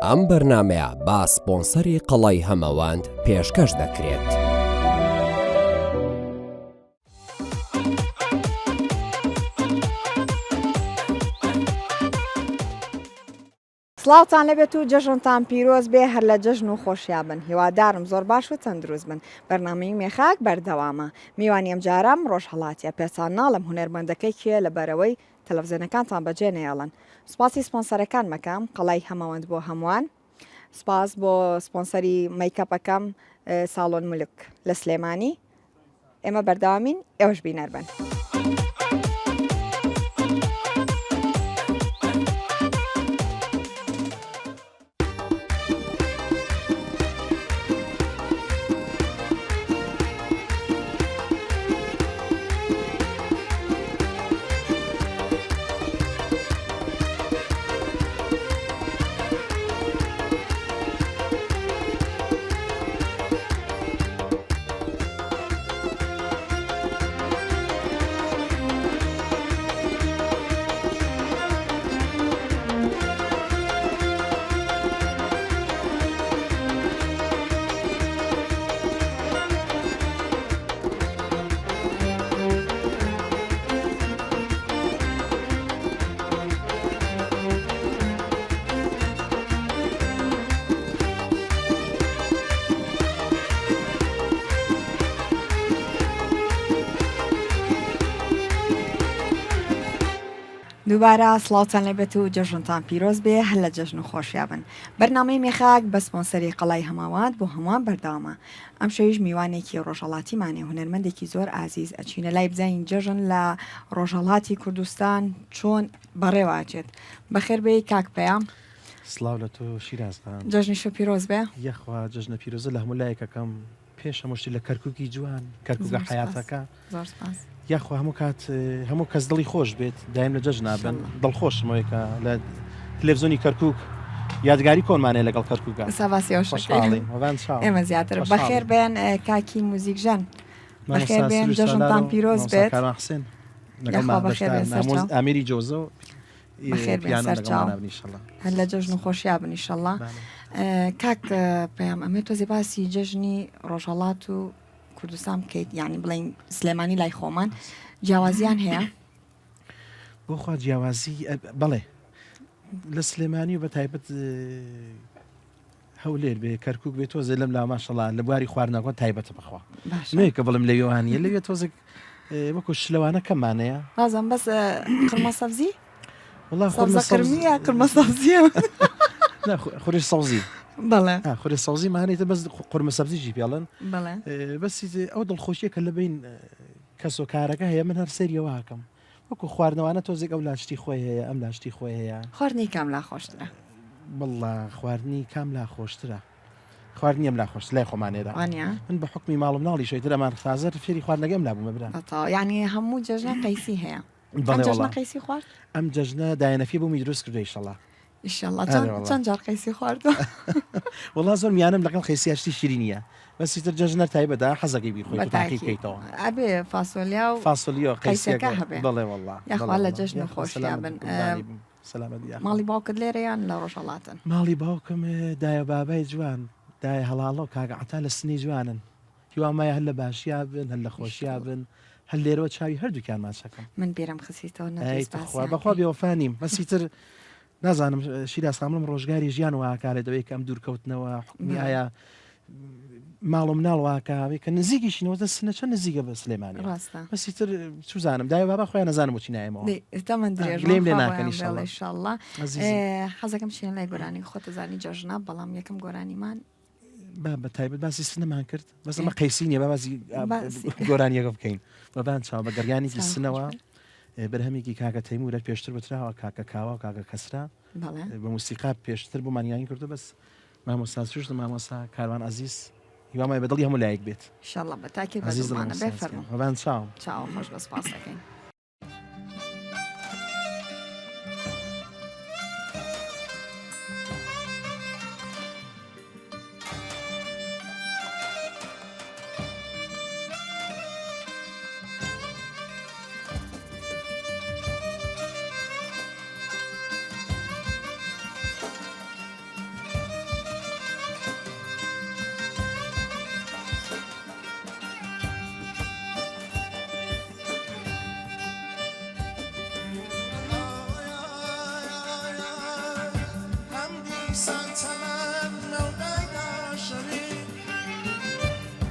ئەم بەرنامەیە با سپۆنسەری قەڵای هەمەوەند پێشکەش دەکرێت. سڵاوتان لەبێت و جەژنتان پیرۆز بێ هەر لە جەژن و خۆشیابن. هیوادارم زۆر باش و تەندروست بن. بەرنامەی مێخاک بەردەوامە. میوانی ئەم جارام ڕۆژهەڵاتیە پێچان ناڵم هونەرمەندەکەی کێ لە بەرەوەی تەلەڤیزیۆنەکانتان بەجێ نێڵن. سوپاسی سپۆنسەرەکان مەکەم قەڵای هەمەوەند بۆ هەمووان. سپاس بۆ سپۆنسەری مەیکەپەکەم ساڵۆن مولک لە سلێمانی. ئێمە بەردەوامین ئێوەش بینەر بن. دووبارە سڵاوتان لەبێت و جەژنتان پیرۆز بێ هەر لە جەژن و خۆشیابن. بەرنامەی مێخاک بە سپۆنسەری قەڵای هەماوەند بۆ هەمووان بەردەوامە. ئەم شەویش میوانێکی ڕۆژهەڵاتیمانێ هونەرمەندێکی زۆر ئازیز ئەچینە لای بزانین جەژن لە ڕۆژهەڵاتی کوردستان چۆن بەڕێواچێت. بەخێر بێ کاک پەیام. سڵاو لە تۆ شیرازخان. جەژنیشە پیرۆز بێ. یەخوا جەژنە پیرۆزە لە هەموو لایەکەکەم پێش هەمووشتی لە کەرکووکی جوان کەرکووکە حیاتەکە. زۆر سپاس. یاخوا هەموو کات هەموو کەس دڵی خۆش بێت دایم لە جەژن نابن دڵخۆشمەوەیکە لە تلێڤزیۆنی کەرکووک یادگاری کۆنمانەیە لەگەڵ کەرکووکە. ئێمە زیاتر بەخێر بێن کاکی موزیکژەن. بەخێر بێن جەژنتان پیرۆز بێت. ئامیری جۆزە بەخێر بێن سەرچاو هەر لە جەژن و خۆشیابن ئیشەڵڵا. کاک پەیام ئەمێ تۆزێ باسی جەژنی ڕۆژهەڵات و کوردستان بکەیت یعنی بڵین سلێمانی لای خۆمان جیاوازیان هەیە بۆ خوا جیاوازی بەڵێ لە سلێمانی و بە تایبەت هەولێر بێ کەرکووک بێت تۆزە لەم لا ماشەڵا لە بواری خواردنەوە تایبەتە بخوا نوێکە بڵم لە یۆهانیە لەوێت تۆزێک وەکو شلەوانە کەمانەیە بازم بەس قرمە سەبزی وڵا سەبزەکرمیە قرمە سەبزیە خوڕی سەوزی بەڵێ خوڕی سەوزی مانێتە بەس قورمە سەبزیجی پێڵن بەڵێ بەسی ئەو دڵخۆشیە کە لە بین کەس و کارەکە هەیە من هەر سەریەوە هاکەم وەکو خواردنەوەوانە تۆزێک ئەو لاشتی خۆی هەیە ئەم لاشتی خۆی هەیە خواردنی کام لا خۆشترە بڵا خواردنی کام لا خۆشترە خواردنی ئەم لا خۆش لای خۆمانێدا من بە حکمی ماڵم ناڵی شویتر ئەمان خازر فێری خواردنەکەم لابوومە برا یعنی هەموو جەژنە قەیسی هەیە جەژنە قەیسی خوارد ئەم جەژنە داینەفی بوومی دروست کردو ئیشەڵڵا ئیشەڵڵا چەند جار قەیسی خواردوە وڵا زۆر میانم لەگەڵ قەیسیاشتی شیرینیە بەسیتر جەژنە تایبەدا حەزەکەی بیخۆی تاقیکەیتەوە ئەبێ فاسۆلیا و فاسۆلیۆ قەیسەکە هەبێ بڵێ وڵا یاخوا لە جەژن خۆشیابن ماڵی باوکت لێرەیان لە ڕۆژهەڵاتن ماڵی باوکم دایە بابای جوان دایە هەڵاڵە و کاگعتا لە سنی جوانن هیوامایە هەر لە باشیا بن هەر لە خۆشیا بن هەر لێرەوە چاوی هەردووکیان ماچەکەم من بێرم خسیتەوە نەخوا بەخوا بێوەفانیم بەسیتر نازانم شیراز خانم ڕۆژگاری ژیان واکارێت دەوەی کەم دوورکەوتنەوە حکمی ئایا ماڵ و مناڵ واکاوی کە نزیکیشینەوە دە سنە چەند نزیکە بە سلێمانی بەسیتر چوزانم دایە بابا خۆیان نەزانم بۆچی نایەمەوە من درێژم لێ ناکەنی ئینشاءڵڵا حەزەکەم شێن لای گۆرانی خۆتە زانی جەژنە بەڵام یەکەم گۆرانیمان بە تایبەت باسی سنەمان کرد بەس ئەمە قەیسی نیە بەبازی گۆرانیەکە بکەین بەبان چاو بە گەڕیانێکی سنەوە بەرهەمێکی کاکە تەیمورە پێشتر بتراوە کاکە کاوە و کاکە کەسرا بە موسیقا پێشتر بۆ مانیانی کردو بەس مامۆستا سوشت مامۆستا کاروان عزیز هیوامای بەدڵی هەموو لایەک بێت ئینشاءڵڵا بە تاکێ بەزمانە بێ فەرموو بەبان چاو خۆش بە سپاس دەکەین دیسان تمام مولای داشمی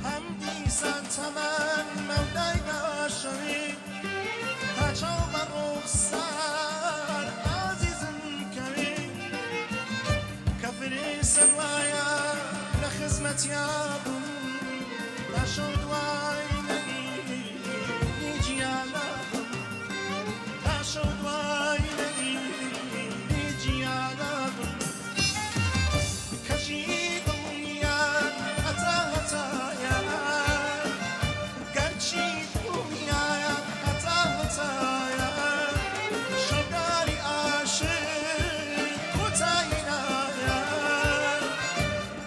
هم دیسان تمام مولای داشمی تاچو بروخسار عزیزم کمی کفری سروایا لخدمت یابم تاشو دوای نیجی آلابم تاشو دوای نیجی آلابم کشی دنیا هتا هتایا گرچی دنیا هتا هتایا شگاری عاشق کتایینایا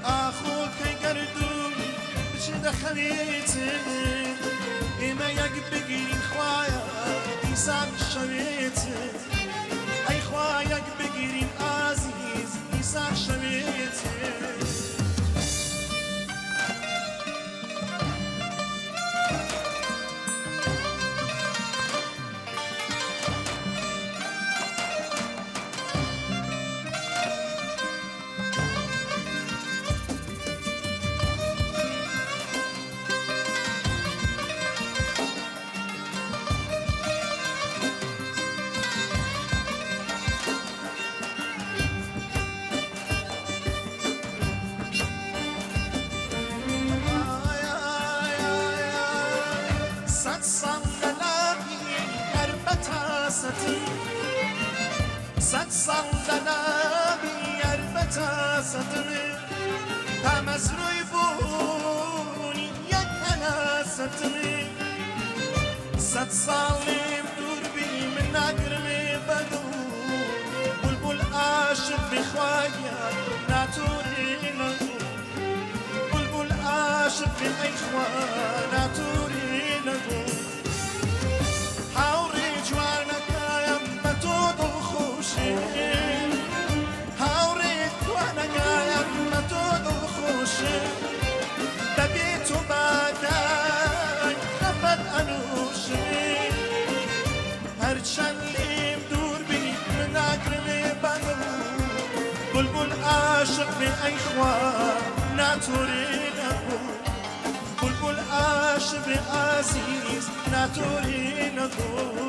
آخو که گردون بچه دخلیتی ایمه یک بگیرین خوایا دیسان شویتی ای خواه یک بگیرین عزیز دیسان شویتی صندلابی البته ستمی هم از روی بونی یک هنه ستمی صد سالیم دور بی من نگرمی بدو بلبل عاشق بخوایم ناتوری نگو بلبل عاشق بخوایم ناتوری نگو هاوری جوانکایم بتو دو خوشی هاوری جوانکایم بتو دو خوشی دبی تو بادای نفت انوشی هرچند لیم دور بی من اگرمی بگو بلبل عاشق بی ای خواه ناتوری نگو بلبل عاشق بی عزیز ناتوری نگو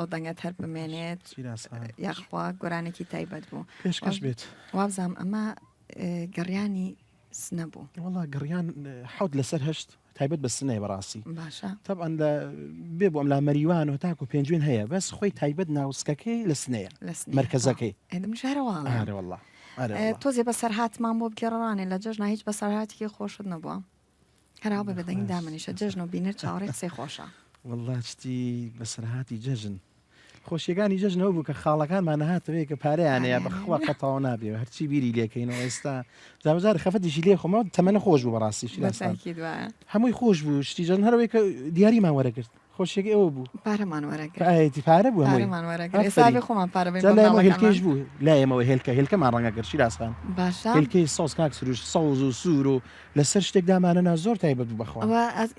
ئەو دەنگەت هەر بمێنێت یاخوا گۆرانێکی تایبەت بوو پێشکەش بێت وابزانم ئەمە گەڕیانی سنە بوو وڵا گەڕیان حەوت لەسەر هەشت تایبەت بە سنەیە بەڕاستی باشە طبعا لە بێ بۆ ئەم لا مەریوان و تاکو پێنجوێن هەیە بەس خۆی تایبەت ناوسکەکەی لە سنەیە مرکزەکەی ئێدم شارەواڵ ئارە وڵا تۆزێ بە سەرهاتمان بۆ بگەڕانێ لە جەژنا هیچ بە سەرهاتێکی خۆشت نەبووە هەرا بە بەدەنگی دامنیشە جەژن و بینەر چاوەڕێک سێ خۆشە وڵا چتی بەسەرهاتی جەژن خۆشیەکانی جەژنەوە بوو کە خاڵەکانمان نەهاتەوەی کە پارەیانەیە بەخوا قەتاوە نابێ هەرچی بیری لێکەینەوە ئێستا جابجار خەفەتیشی لێ خۆمەوە تەمەنە خۆش بوو بەڕاستیشی هەمووی خۆش بوو شتی جەژن هەرەوەی کە دیاریمان وەرەگرت خۆشیەکە ئەوە بوو پارەمان وەرەگرت ئاەتی پارە بوو خۆمان هێلکەش بوو لایەمەوە هێلکە هێلکەمان ڕەنگەگەر شیرازخان باشە هێلکەی سۆس کاک سروش سەوز و سوور و لەسەر شتێک دامانەنا زۆر تایبەت بوو بەخوا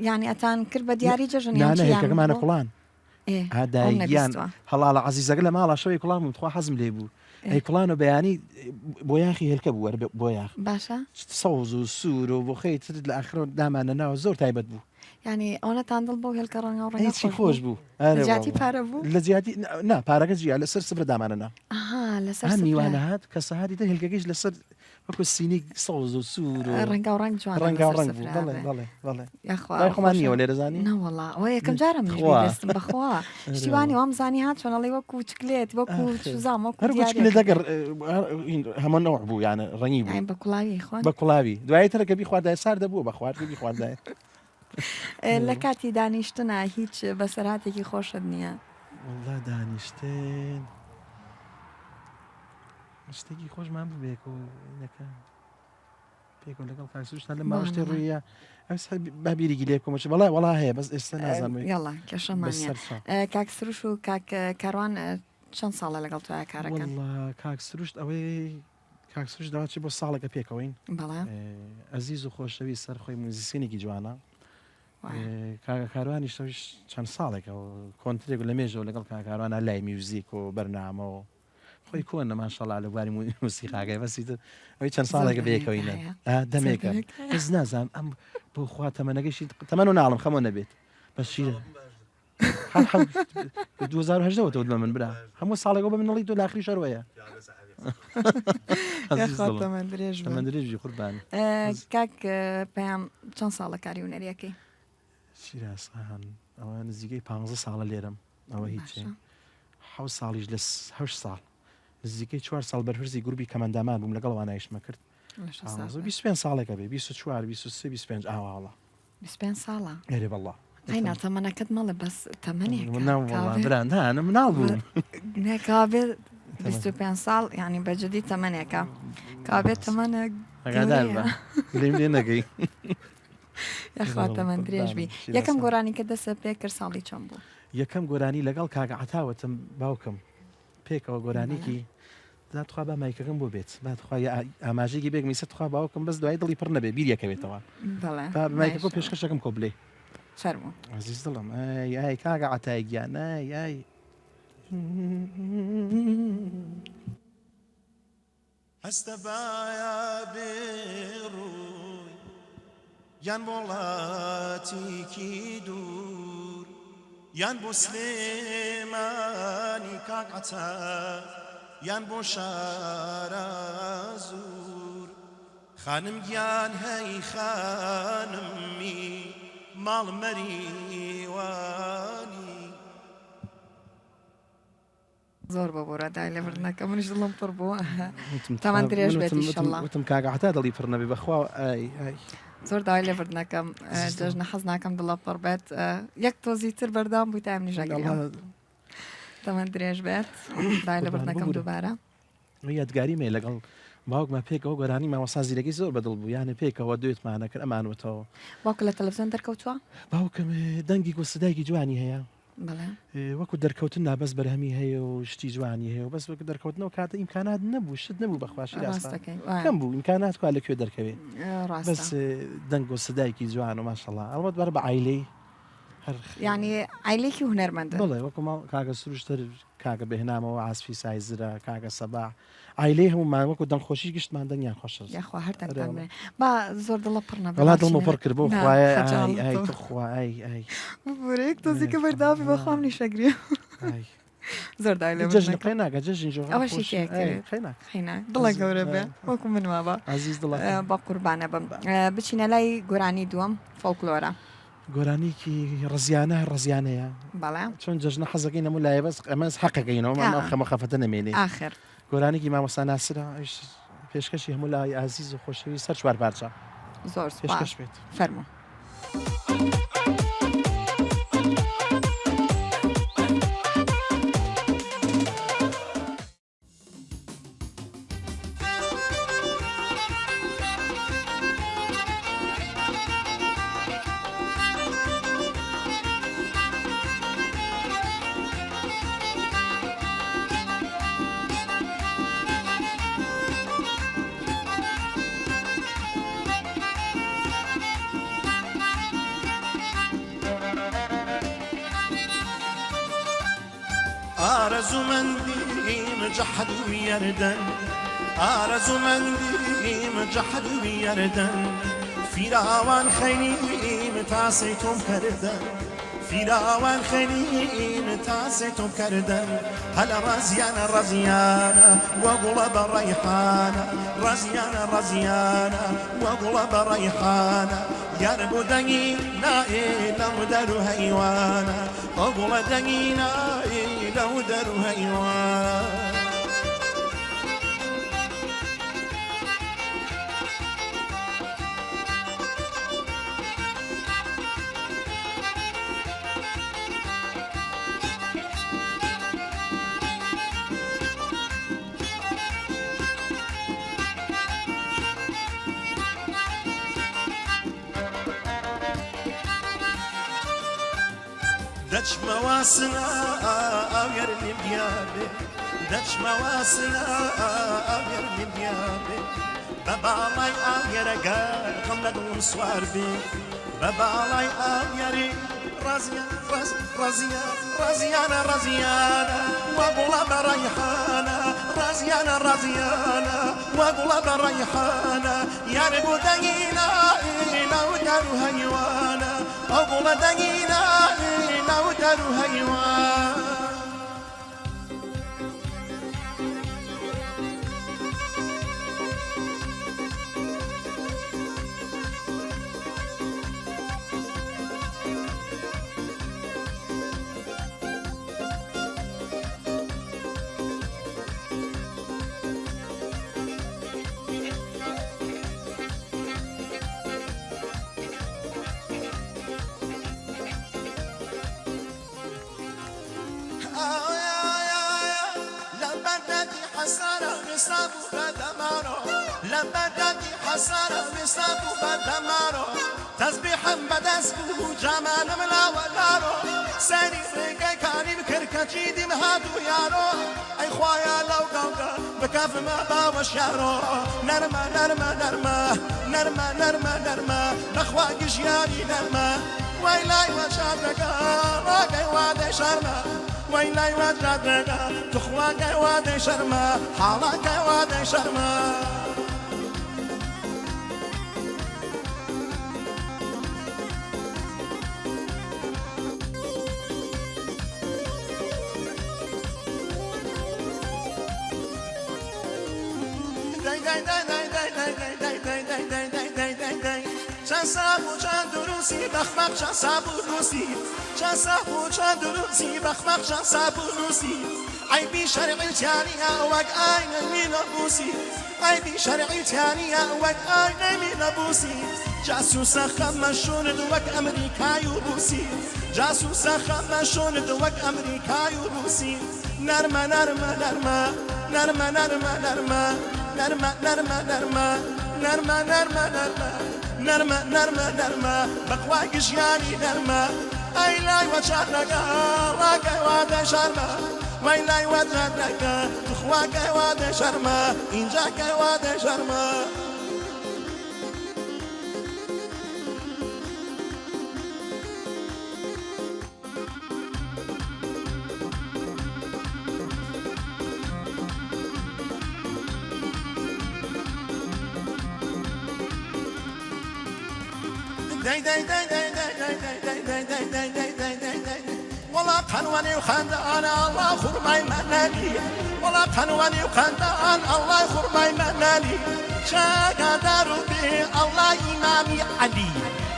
ینی ئەتان کرد بە دیاری جەژن هێلکەکەمانە کوڵان دایگیان هەڵاڵە عزیزەکە لە ماڵە شەوەی کوڵام بخوا حەزم لێ بوو ئەی کوڵان و بەیانی بۆ یاخی هێلکە بوو بۆ یاخ باشە سەوز و سوور و بۆ خەی تر لە ئاخرۆ دامانە ناوە زۆر تایبەت بوو ینی ئەوەتان دڵ بۆ هێلکە ڕەنگە ڕێکی خۆش بوو جاتی پارە بوو لە جیاتی نا پارەکە جیا لەسەر سفرە دامانەنا لەسەر میوانە هات کە سەهاتی تە هێلکەکەیش لەسەر وەکو سینی سەوز و سوور و ڕەنگە و ڕەنگ جوان ڕەنگە و ڕەنگ خۆمان نیوە لێرەزانی نەوەڵا ئەوە یەکەم جارم ویستم بەخوا شتیوانی وام زانی هات چۆنەڵی وەکو چکلێت وەکو سوزام وەکو دەگەر هەمە نەوە بوو یانە ڕەنگی بوو بە کوڵاوی خوۆن بە کوڵاوی دوای ترەکە بی خواردای سار دەبوو بە خوارد بی خواردای لە کاتی دانیشتنا هیچ بەسەراتێکی خۆشت نییە وڵا دانیشتێن شتێکی خۆشمان ببێکەوە نەکە پێکەوە لەگەڵ کاکسروشتان لە ماوەشتێ ڕوویە ئەوس بابیریگی لێ کۆمەچ وڵا هەیە بەس ئێستا نازانم یاڵا کێشەمانە کاکسروش و کاروان چەند ساڵە لەگەڵ توای کارەکەن کاکسروشت ئەوەی کاکسروش داواچی بۆ ساڵێکە پێکەوەین بەڵێ ئەزیز و خۆشەوی سەر خۆی موزیسینێکی جوانە کاروانی شتەویش چەند ساڵێکەوە کۆنتێک لە مێژەوە لەگەڵ کاروانە لای میوزیک و بەرنامەوە خۆی کۆن نەماشەڵا لە بواری موسیقاگەی بەسیتر ئەوەی چەند ساڵێکە بەیەکەوەینە دەمێکە هێز نازانم ئەم بۆ خوا تەمەنەگەیشی تەمەەن و ناڵم خەمە نەبێت بە شیرە 2010 تۆ من برا هەموو ساڵێکەوە بە منڵی تۆ لاخری شەروەیە درێژی قوربان کاک پێیان چەند ساڵە کاری هونەریەکەی شیراسان ئەوە نزیکەی 15 ساڵە لێرم ئەوە هیچ حو ساڵیش لە 8 ساڵ نزیکەی 4 ساڵ بەرپرسی گروپی کەمەندامان بووم لەگەڵ وانایشمە کرد 25 ساڵێکە بێ 24 23 25 ئاواڵە 25 ساڵە ئێرێ بەڵڵا ئەینا تەمەنەکەت مەڵێ بەس تەمەنێک بران مناڵ بووم نێکابێت 25 ساڵ ینی بەجددی تەمەنێکە کابێت تەمەنە لێم لێ نەگەی یاخوا تەمەەن درێژبی یەکەم گۆرانی کە دەسە پێ کرد ساڵی چەند بوو یەکەم گۆرانی لەگەڵ کاگە عتاوەتم باوکم پێکەوە گۆرانێکی داتخوا بە مایکەکەم بۆ بێت باتخوا ئاماژێکی بێک میسە تخوا باوکم بەس دوای دڵی پڕ نەبێ بیریەکەوێتەوە مایکەکە پێشکەشەکەم کۆبلێ فەرموو عزیز دڵم ئای کاگە عتای گیان ئای هەستە باە بێڕووی یان وڵاتێکی دوور یان بۆ سلێمانی کاکعتا یان بۆ شارە زور خانم گیان هەی خانمی ماڵ مەریوانی زۆر بەبوورە دای لەبرنەکە منیش دڵم پڕ بووە تامان درێژ بێت ئینشەڵڵا وتم کاگە عتا دڵی پڕ نەبێ بەخوا زۆر داوای لێبردنەکەم جەژنە حەز ناکەم دڵە پڕ بێت یەک تۆزی تر بەردام بووی تایم نیژەگەڵ تەمەەن درێژ بێت دای لەبردنەکەم دووبارە یادگاری مێ لەگەڵ باوکمە پێکەوە گۆرانی ماوەسا زیرەکەی زۆر بەدڵ بوو یانە پێکەوە دوێتمانە کرد ئەمانوتەوە باوکە لە تەلەڤیزیۆن دەرکەوتووە باوکم دەنگی گوسدایکی جوانی هەیە وەکو دەرکەوتن نابەس بەرهەمی هەیە و شتی جوانی هەیە و بەس وەکو دەرکەوتنەوە کاتە ئیمکانات نەبوو شت نەبوو بەخواشی ڕاستەکەم بوو ئیمکانات کوا لەکوێ دەرکەوێت بەس دەنگ و سدایکی جوان و ماشەڵڵا ئەڵبەت بەر بە عیلەی ینی عیلێکی هونەرمەندە بڵێ وەکو کاگە سروشتر کاگە بهێنامەوە ئاسفی سایزرە کاگە سەبا عیلەی هەمومان وەکو دەنگخۆشی گشتمان دەنگیان خۆش یاخوا هەر دەنگێ با زۆر دڵە پڕ نەبێت وڵات دڵمە پڕ کرد بۆ خوای بورێک تۆزیکە بەرداوی بەخوام نیشەگری زۆر دای لێ جەژن قەی ناکە جەژن خەینا دڵە گەورە بێ وەکو من وابە عزیز دڵە بە قوربانە بم بچینە لای گۆرانی دووەم فۆڵکلۆرە گۆرانێکی ڕزیانە ڕزیانەیە بەڵێ چۆن جەژنە حەزەکەی نەمو لایە بەس ئەمەس حەقەکەینەوە خەمە خەفەتە نەمێنێ آخر گۆرانێکی مامۆستا ناسرە پێشکەشی هەموو لای ئازیز و خۆشەوی سەر چوار پارچە زۆر پێشکەش بێت فەرموو آرزومندیم جحد و یردن آرزومندیم جحد و یردن فیراوان خیلیم تاسی توم کردن فیراوان خیلیم تاسی توم کردن هلا رزیانه رزیانه و قلب ریحانه رزیانه رزیانه و قلب ریحانه یار بودنی نائل در حیوانه قبل دنی نائل در حیوانه دەچمەواسنا ئاوێرنی بیابێ دەچمەواسنا ئاوێرنی بیابێ بە باڵای ئاوێرەگە خەم لە دڵم سوار بێ بە باڵای ئاوێری ڕازیانە وەگوڵە بە ڕەیحانە ڕازیانە وەگوڵە بە ڕەیحانە یارە بۆ دەنگینە ئێلاو دار و هەیوانە وەگوڵە دەنگینە ئێلاو دار و هەیوان تەسبیحم بەدەست بوو جامانم لاوەلارۆ سەری ڕێگەی کانی بکرد کەچی دیم هاتوو یارۆ ئەی خوایە لەو گەڵگە بکەفمە باوەشیارۆ نەرمە بەخوا گژیانی نەرمە وای لای وەشادەکە ڕاگەی وادەی شەرمە وای لای وەجادەکە توخواگەی وادەی شەرمە حاڵاگەی وادەی شەرمە چند صاحب و چند دروسی بخمق چند صاحب و روسی چند صاحب و چند دروسی بخمق چند صاحب و روسی عیبی شرعی تیانیه وک آینه می نبوسی عیبی شرعی تیانیه وک آینه می نبوسی جاسوس خمشوند وک امریکای و روسی جاسوس خمشوند وک امریکای و روسی نرمه بەخوا گژیانی نەرمە ئەی لای وەچارنەکە ڕاگەی وادەی شەرمە وای لای وەجادەکە بخواگەی وادەی شەرمە ئینجاگەی وادەی شەرمە والله قنواني وخندان الله خرماي منالي والله قنواني وخندان الله خرماي منالي شاقدروا به الله إمامي علي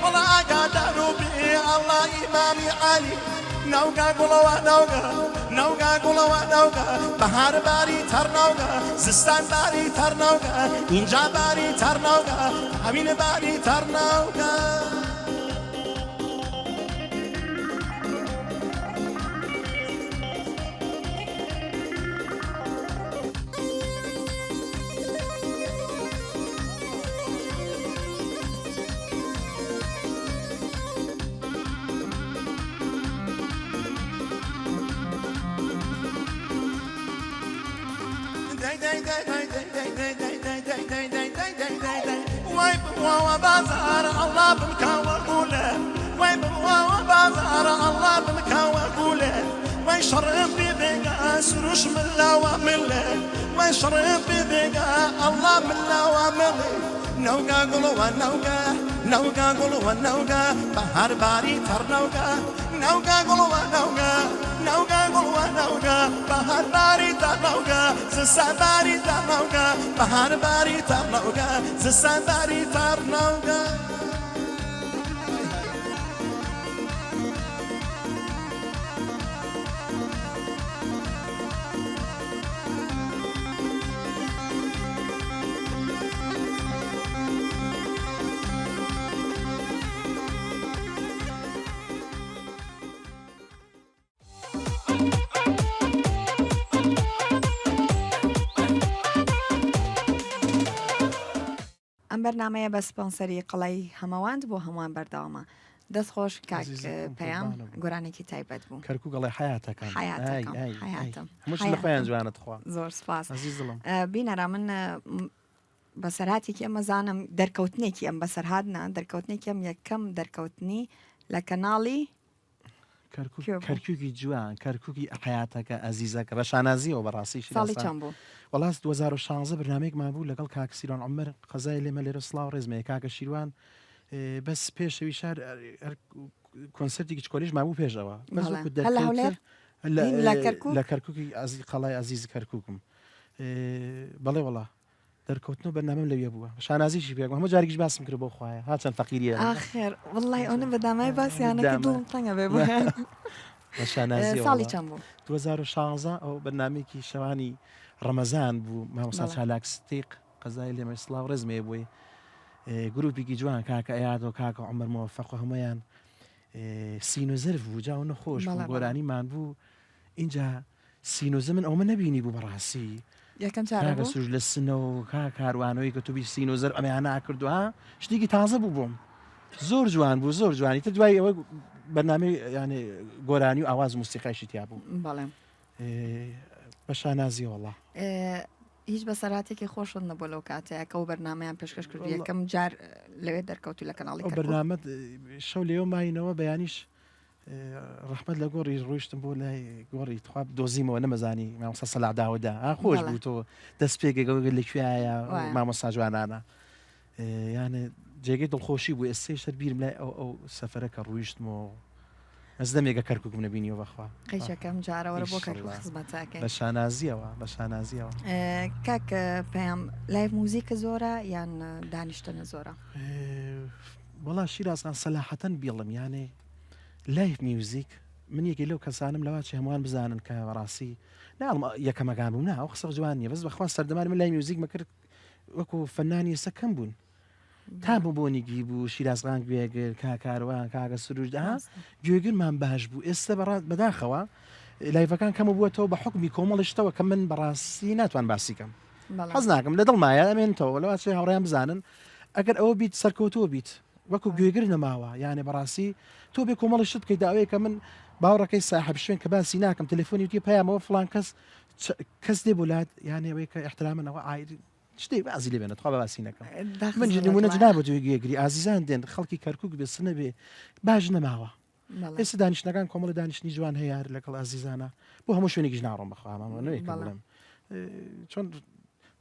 والله قدروا به الله إمامي علي نوغا قلوا نوغا بهار باری تر نوغا زستان باری تر نوغا اینجا باری تر نوغا همین باری تر نوغا وای بوا بازار الله بمكاوى قوله وای بوا بازار الله بمكاوى قوله وای شرف بيدك سروش من لا ومله وای شرف بيدك الله من لا ومله نوغا قلوا نوغا قلوا نوغا بحر باري تر نوغا قلوا نوغا بحر باری تر نوغا زستان باری تر نوغا بحر باری تر نوغا زستان باری تر نوغا ئەم بەرنامەیە بە سپۆنسەری قەڵای هەمەواند بۆ هەمووان بەردەوامە. دەستخۆش کاک عزیزم، پەیام قوربانە بوو. گۆرانێکی تایبەت بوو کەرکوو گەڵێ حیاتەکەم حیاتەکەم مش لە خۆیان جوانت خوا زۆر سپاس عزیز دڵم بینەرا من بەسەرهاتێکی ئەمە زانم دەرکەوتنێکی ئەم بەسەرهاتنا دەرکەوتنێکی ئەم یەکەم دەرکەوتنی لە کەناڵی کەرکووکی جوان کەرکووکی حیاتەکە ئەزیزەکە بە شانازیەوە بەڕاستی ساڵی چەند بوو وڵاست 2016 برنامێکمان بوو لەگەڵ کاکسیران عمر قەزای لێمە لێرە سڵاو ڕێزمەیە کاکە شیروان بەس پێشەوی شار کۆنسرتی کچکۆلیش مابوو پێشەوە لە کەرکووکی قەڵای عزیز کەرکووکم بەڵێ وڵا دەرکەوتنەوە بەرنامەم لەوێ بووە شانازیشی پێ هەموو جارێکیش باسم کرد بۆ خوایە هاچەند فەقیریە ئاخر وڵی ئەوە بەدامای باسییانەکە دڵم تەنگە بێ بۆ ساڵی چەند بوو 2016 ئەو بەرنامێکی شەوانی ڕەمەزان بوو مامۆستا چالاکستیق قەزای لێمە سڵاو ڕێزمێ بووی گروپێکی جوان کاکە ئەیادۆ کاکە عمر مۆفەق و هەمویان سینۆزەرف بوو جاو نەخۆش گۆرانیمان بوو اینجا سینۆزە من ئەومە نەبینی بوو بەڕاستی یەکەم کاکە سوژ لە سنەوە کاروانەوەی کە توبی سینۆزەر ئەمەیان ناکردووە شتێکی تازە بوو بووم زۆر جوان بوو زۆر جوانی تر دوای ئەوە بەرنامەی یانێ گۆرانی و ئاواز موسیقایشی تیا بوو بەڵێ بە شانازی وەڵا هیچ بەسەراتێکی خۆشن نەبوو لەو کاتەیە کە و بەرنمەیان پێشکەش کردو یەکەم جار لەوێ دەرکەوتی لە کەناڵی بەرنامە شەو لێەوە ماینەوە بەیانیش ڕحمەت لە گۆڕی ڕۆیشتم بۆ لای گۆڕی تواب دۆزیمەوە نەمەزانی مامۆستا سەلاعداوەدا خۆش بوو تۆ دەست پێگەگە لەکوێیە مامۆستا جوانانە یانە جێگەی دڵخۆشی بوو ئێستەی شەر بیرم لای ئەو سەفەرەکە ڕویشتمەوە ئەس دەمێگە کەرکووکم نەبینیەوە بەخوا قەیشەکەم جارەوەرە بۆ کەرکوو خزمەتاکەین بە شانازیەوە بە شانازیەوە کاک پێیام لایڤ موزیکە زۆرە یان دانیشتنە زۆرە وەڵا شیرازان سەلاحەتەن بیڵم یانێ لایڤ میوزیک من یەکێ لەو کەسانم لەواچی هەمووان بزانن کە بەڕاستی ناڵم یەکەمەکان بوو نا ئەو قسە جوان نیە بەس بەخوا سەردەمان من لای میوزیک مەکرد وەکو فەنانی ئێستا کەم بوون تا بۆ بۆنیگی بوو شیرازغان گوێگر کاکاروان کاگە سروشدا گوێگرمان باش بوو ئێستا بەداخەوە لایڤەکان کەمە بووەتەوە بە حکمی کۆمەڵشتەوە کە من بەڕاستی ناتوان باسیکەم حەز ناکەم لە دڵمایە ئەمێنتەوە لەواچێ هاوڕێیان بزانن ئەگەر ئەوە بیت سەرکەوتووە بیت وەکو گوێگر نەماوە یانێ بەڕاستی تۆ بێ کۆمەڵشت بکەی داوەیە کە من باوڕەکەی ساحب شوێن کە باسی ناکەم تەلەفۆنی وتی پەیامەوە فڵان کەس دێ بۆلات یانێەوەی کە احترامنەوە ئایری شتێک بازی لێ بێنێت خوا باسی نەکەم من نمونە جناب دوێ گوێگری ئازیزان دێن خەڵکی کەرکووک بێ سنە بێ باش نەماوە ئێستا دانیشتەکان کۆمەڵ دانیشتنی جوان هەیە لەگەڵ ئازیزانە بۆ هەموو شوێنێکیش ناڕۆم بەخوامەوە چۆن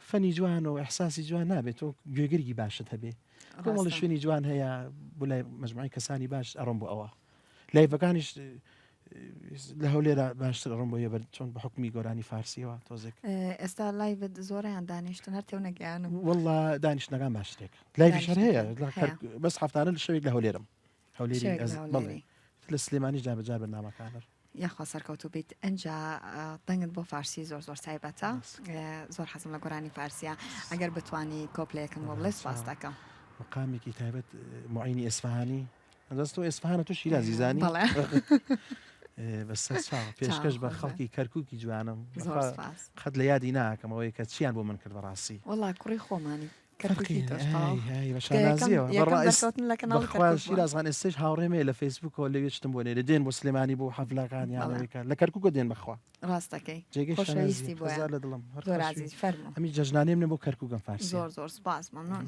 فەنی جوان و ئەحساسی جوان نابێت تۆ گوێگرگی باشت هەبێ کۆمەڵ شوێنی جوان هەیە بۆ لای مەجموعی کەسانی باش ئەڕۆم بۆ ئەوە لایڤەکانیش لە هەولێرە باشتر ڕۆم بۆ یەبەر چۆن بە حکمی گۆرانی فارسیەوە تۆزێک ئێستا لایڤت زۆریان دانیشتن هەر تێو نەگەیانم وەڵا دانیشتەکان باشتێک لایڤیشەر هەیە بەس هەفتانە لە شەوێک لە هەولێرم هەولێری لە سلێمانی جابجار بەرنامەکانە یاخوا سەرکەوتو بیت ئەنجا دەنگت بۆ فارسی زۆر زۆر تایبەتە زۆر حەزم لە گۆرانی فارسیە ئەگەر بتوانی کۆپلەیەکم بۆ بڵێ سواس دەکەم مقامێکی تایبەت معینی ئێسفەهانی دەست تۆ ئێسفەهانە تۆ شیرازی زانی بەسەر پێشکەش بە خەڵکی کەرکووکی جوانم قەت لە یادی ناکەمەوەی کە چیان بۆ من کرد بەڕاستی وڵا کوڕی خۆمانی شیرازغان ئێستش هاوڕێمێ لە فیسبوکەوە لەوێشتم بۆ نێرە دێن بۆ سلێمانی بۆ حەفلاکان یانەوەیکە لە کەرکووکە دێن بەخوا ڕاستەکەی جێگەی لە دڵم ئەمی جەژنانێ منە بۆ کەرکووکەم فارسی زۆر زۆر سپاس مەمنون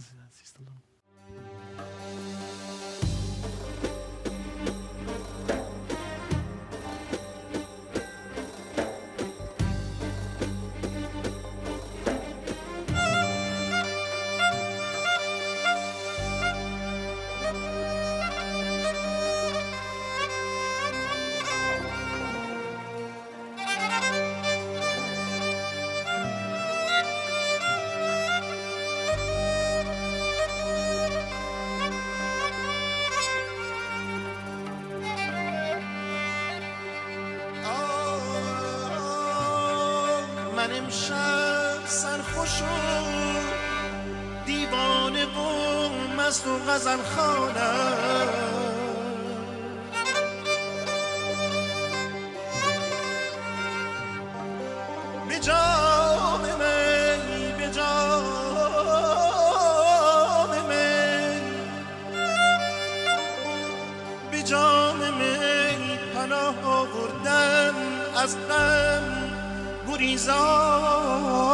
من امشب سرخوش و دیوانه و مست و غزل خوانم به جام می به جام می از غم گریزانم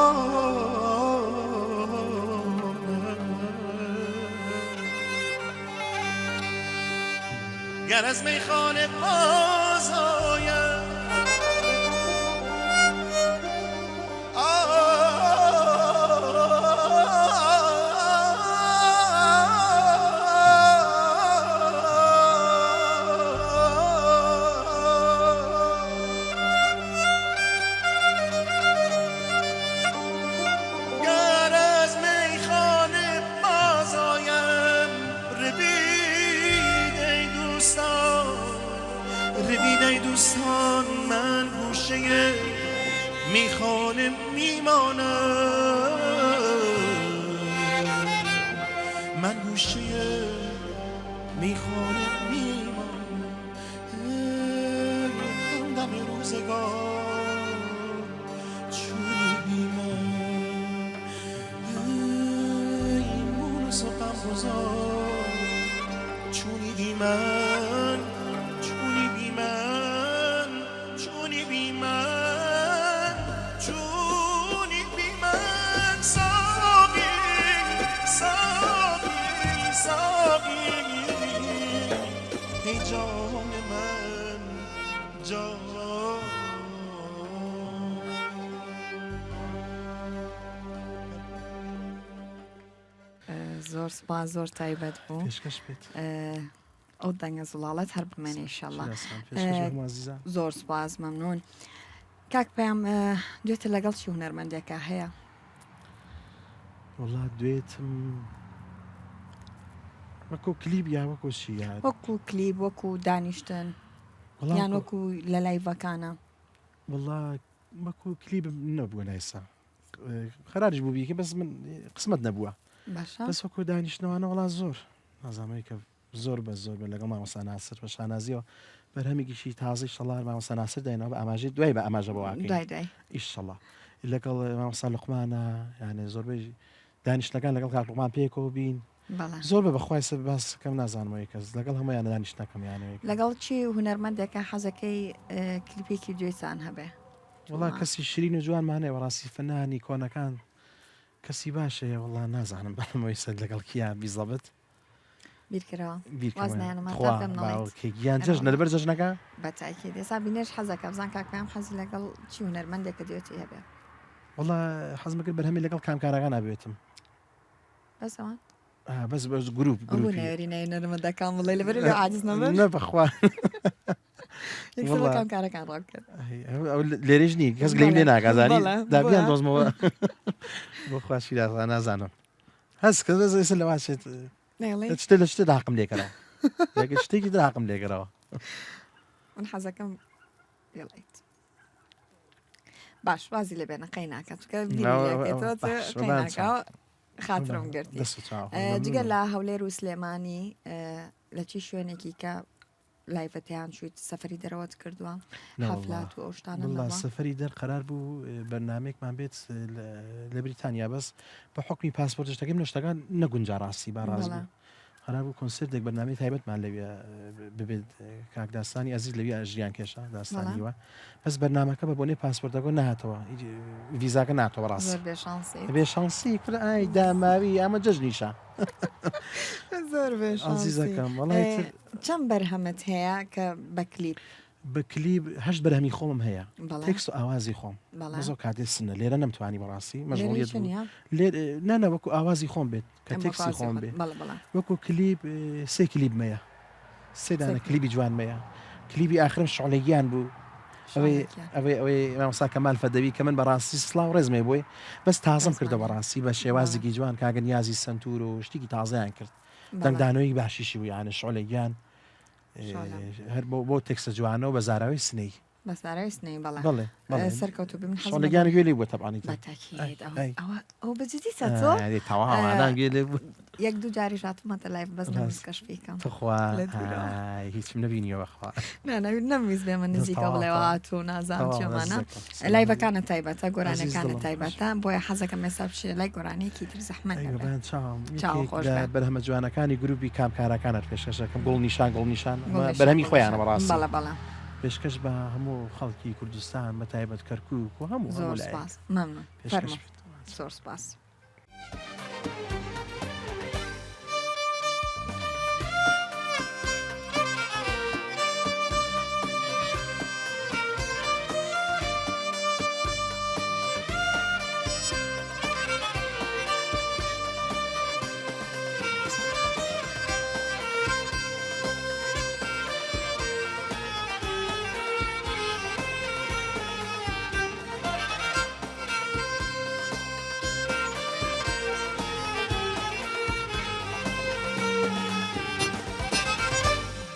گر از میخانه باز آیم دوستان من گوشه میخانه میمانم من گوشه میخانه میمانم همدم روزگار چونی بی من این مونس و غمگزار چونی بی من چونی بی من چونی بی من چونی بی من ساقی ساقی ساقی ای جان من جان زۆر سپاس زۆر تایبەت بوو پێشکەش بێت ئەو دەنگە زوڵاڵەت هەر بمێنێ ئینشەڵڵا زۆر سپاس مەمنون کاک پێم دوێتە لەگەڵ چی هونەرمەندێکە هەیە وڵا دوێتم وەکو کلیب یا وەکو چی وەکو کلیب وەکو دانیشتن یان وەکو لە لایڤەکانە وڵا وەکو کلیبم نەبووە لایسا خراج بوو بیکە بەس من قسمت نەبووە باشە بەس وەکو دانیشتنەوەانە وڵا زۆر نازانەوەی کە زۆر بە زۆر بە لەگەڵ مامۆستا ناسر بە شانازیەوە بەرهەمێکیشی تازەی شەڵار مامۆستا ناسر داینەوە بە ئاماژەی دوای بە ئاماژە بۆ واکەین دوای دوای ئیشەڵڵا لەگەڵ مامۆستا لوقمانە یانێ زۆربەی دانیشتەکان لەگەڵ کاک لوقمان پێکەوە بین بەڵێ زۆر بە بەخوای سەر باسەکەم نازانمەوەی کەس لەگەڵ هەموویان دانیشتەکەم یانەوەی لەگەڵ چی هونەرمەندێکە حەزەکەی کلیپێکی گوێسان هەبێ وڵا کەسی شیرین و جوانمانەیە وەڕاستی فەنانی کۆنەکان کەسی باشەیە وڵا نازانم بەمەوەی سەر لەگەڵ کیان بیزەبت بیرکەوە گیان جەژ لەبەر جەژنەکە بەتاکی دێسا بینێش حەزەکە بزان کاکپیان حەزی لەگەڵ چی هونەرمەندێکە دێتی هەبێ وڵا حەزم کرد بەرهەمی لەگەڵ کامکارەکان نابێتم بەسەوە بەس بەس گروپ نێرینەی نەرمەدەکان بڵێ لەبەر عاجز نە بەخوا کامکارەکان ڕاب کرد لێرەش نی کەس گریم لێ ناکازانی دابیان دۆزمەوە بۆ خواشی نازانم هەست کە بەس لەوا چێت شتە لە شتە داقم لێکەرەوە یەکە شتێکی داقم لێکەرەوە من حەزەکەم بڵیت باش وازی لە بێنە قەی ناکات خاترم گرتی جگە لە هەولێر و سلێمانی لە چی شوێنێکی کە لایڤەتیان شویت سەفەری دەرەوەت کردووە حەفلات و ئەو شتانە سەفەری دەر قەرار بوو بەرنامێکمان بێت لە بریتانیا بەس بە حکمی پاسپۆرت شتەکەم لە شتەکان نەگونجا ڕاستی باڕاز بوو قەرار بوو کۆنسرتێک بەرنامەی تایبەتمان لەوێ ببێت کاک داستانی ئەزیز لەوێ ژیان کێشە داستانیوە بەس بەرنامەکە بە بۆنێ پاسپۆرتەکە نهاتەوە ویزاکە ناتەوە ڕاست بێ شانسی کرد ئای داماوی ئەمە جەژنیشە زۆر عزیزەکەم چەند بەرهەمت هەیە کە بە کلیپ بە کلیب هەشت بەرهەمی خۆمم هەیە تێکس و ئاوازی خۆم زۆر کاتێ سنە لێرە نەمتوانی بەڕاستی مەژغوڵیت نانە وەکو ئاوازی خۆم بێت کە تێکسی خۆم بێت وەکو کلیب سێ کلیبمەیە سێدانە کلیبی جوانمەیە کلیبی ئاخرم شعلەیان بوو ئەوەی مامۆستا کەمال فەدەوی کە من بەڕاستی سڵاو ڕێزمێ بۆی بەس تازم کردە بەڕاستی بە شێوازێکی جوان کاگەنیازی سنتور و شتێکی تازەیان کرد دەنگدانەوەی باشیشی بوو یانە شعلەیان هەر بۆ تێکسە جوانە و بە زاراوی سنەی بەسارەوی سنەی بەڵێ سەرکەوتو بم شعلەیان گوێ بووە تەبانی ئەو بەجددی سە یەک دوو جاری هاتمەتە لایف بەس نەویستکەش پێکەم هیچم نبینیەوە خوا نەویست بێ من نزیکە بڵێەوە هاتوو نازانم چێمانە لایڤەکانە تایبەتە گۆرانەکانە تایبەتە بۆیە حەزەکە مێسا بشێ لای گۆرانەیەکی تر زەحمەت بەرهەمە جوانەکانی گروپی کامکارەکانت پێشکەشەکەم گوڵ نیشان بەرهەمی خۆیانە بەڕاستی بەڵە پێشکەش بە هەموو خەڵکی کوردستان بە تایبەت کەرکووک و هەموو زۆر لای سپاس مەمنون پێشکەش فەرموو. زۆر سپاس.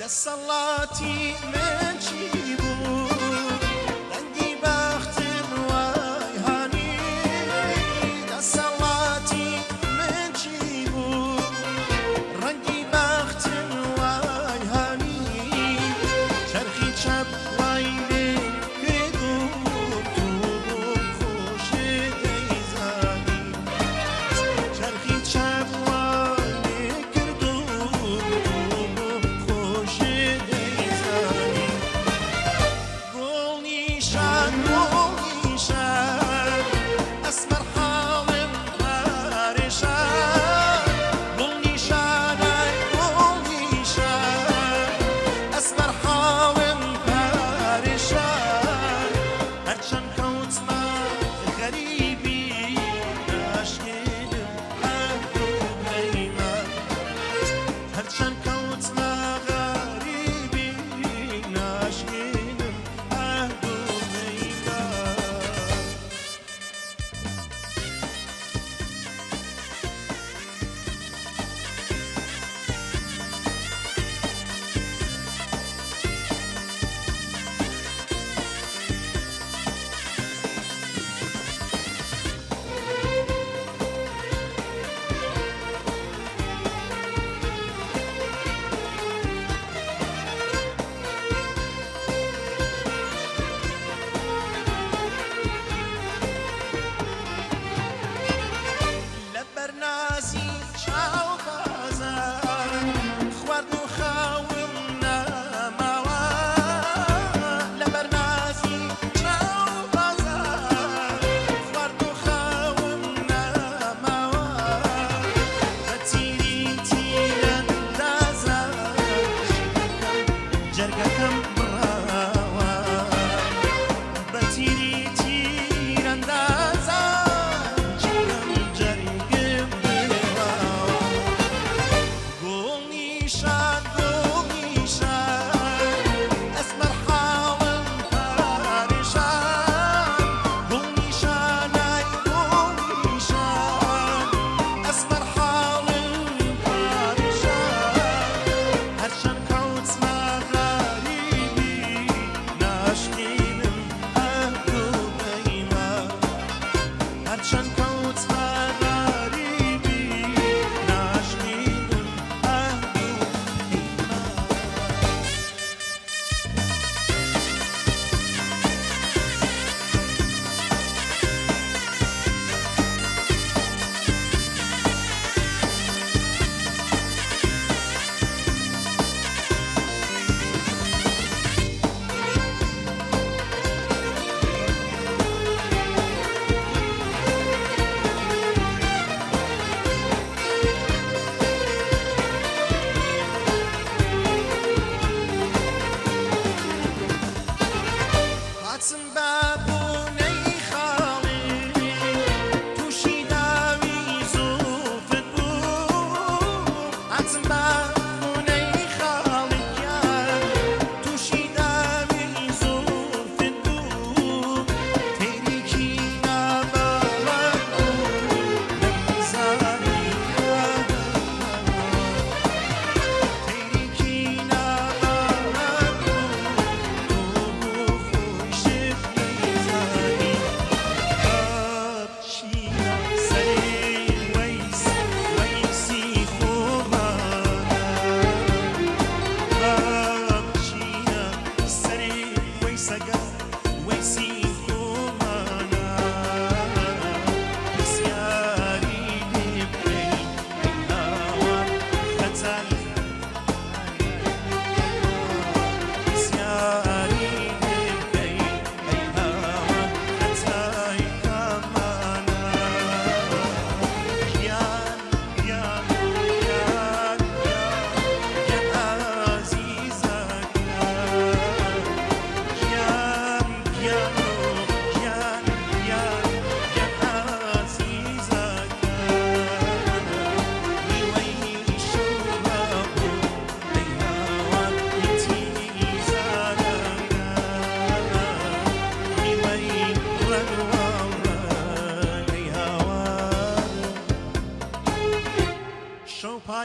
دەسەڵاتی من چی بوو ڕەنگی بەختم وای هانی دەسەڵاتی من چی بوو ڕەنگی بەختم وای هانی چەرخی چەپ وای لێ کرد و تو خۆشت دەیزانی چەرخی چەپ وای لێ کرد و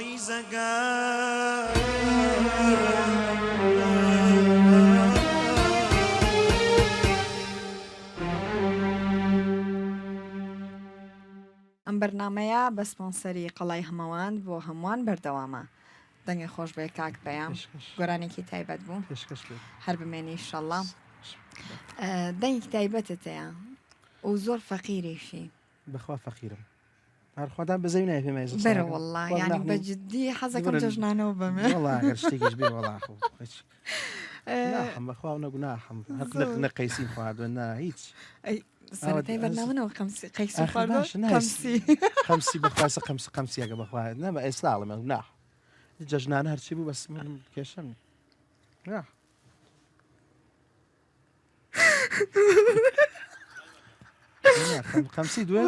پاییزەگە ئەم بەرنمەیە بە سپۆنسەری قەڵای هەمەوەند بۆ هەمووان بەردەوامە دەنگی خۆش بێ کاک پێیان گۆرانێکی تایبەت بوو هەر بمێنی شەڵڵا دەنگی تایبەتت هەیە و زۆر فەقیریشی بەخوا فەقیرم هەرخوادان بەزەوی نایە پێم بەرە وەڵڵا یعنی بەجددی حەزەکەم جەژنانەوە بەمێ وەڵڵا ئەگەر شتێکیش بێ وەڵڵا ناحەم بەخوا و نەگوناحم نە قەیسیم خواردووە نا هیچ سەرەتای بەرنامەوە قەیسی خواردووە خەمسی بەخواسە قەمسیەکە بەخوا نە بە ئێستاڵم ناح جەژنانە هەرچی بوو بەس من کێشەم خەمسی دوێ